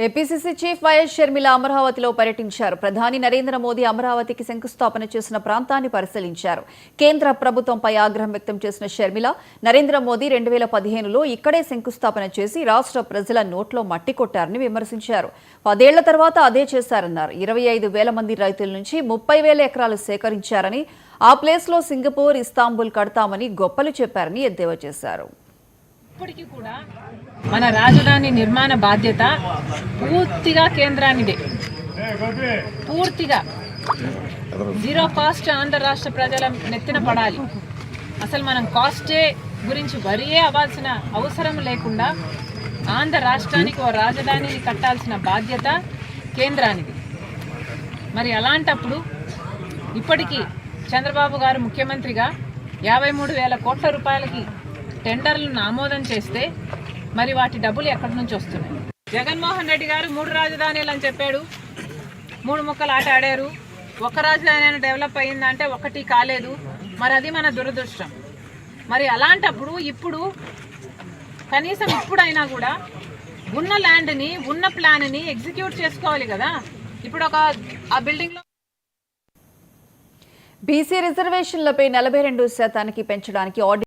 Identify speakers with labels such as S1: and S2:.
S1: APCC chief YS Sharmila అమరావతిలో పర్యటించారు. ప్రధాని నరేంద్ర మోదీ అమరావతికి శంకుస్థాపన చేసిన ప్రాంతాన్ని పరిశీలించారు. కేంద్ర ప్రభుత్వంపై ఆగ్రహం వ్యక్తం చేసిన షర్మిల, నరేంద్ర మోదీ 2015లో ఇక్కడే శంకుస్థాపన చేసి రాష్ట్ర ప్రజల నోట్లో మట్టి కొట్టారని విమర్శించారు. 10 ఏళ్ల తర్వాత అదే చేశారన్నారు. 25,000 మంది రైతుల నుంచి 30,000 ఎకరాలు సేకరించారని, ఆ ప్లేస్లో సింగపూర్, ఇస్తాంబుల్ కడతామని గొప్పలు చెప్పారని ఎద్దేవా చేశారు.
S2: ఇప్పటికీ కూడా మన రాజధాని నిర్మాణ బాధ్యత పూర్తిగా కేంద్రానిదే. పూర్తిగా జీరో కాస్ట్ ఆంధ్ర రాష్ట్ర ప్రజల నెత్తిన పడాలి. అసలు మనం కాస్టే గురించి వరియే అవ్వాల్సిన అవసరం లేకుండా ఆంధ్ర రాష్ట్రానికి ఓ రాజధానిని కట్టాల్సిన బాధ్యత కేంద్రానిది. మరి అలాంటప్పుడు ఇప్పటికీ చంద్రబాబు గారు ముఖ్యమంత్రిగా 53,000 కోట్ల రూపాయలకి టెండర్లను ఆమోదం చేస్తే మరి వాటి డబ్బులు ఎక్కడి నుంచి వస్తున్నాయి? జగన్మోహన్ రెడ్డి గారు 3 రాజధానులు అని చెప్పాడు, 3 ముక్కలు ఆట ఆడారు. ఒక రాజధాని అయినా డెవలప్ అయ్యిందంటే ఒకటి కాలేదు. మరి అది మన దురదృష్టం. మరి అలాంటప్పుడు ఇప్పుడు కనీసం ఇప్పుడైనా కూడా ఉన్న ల్యాండ్ని, ఉన్న ప్లాన్ని ఎగ్జిక్యూట్ చేసుకోవాలి కదా. ఇప్పుడు ఆ బిల్డింగ్లో
S1: బీసీ రిజర్వేషన్లపై 42% పెంచడానికి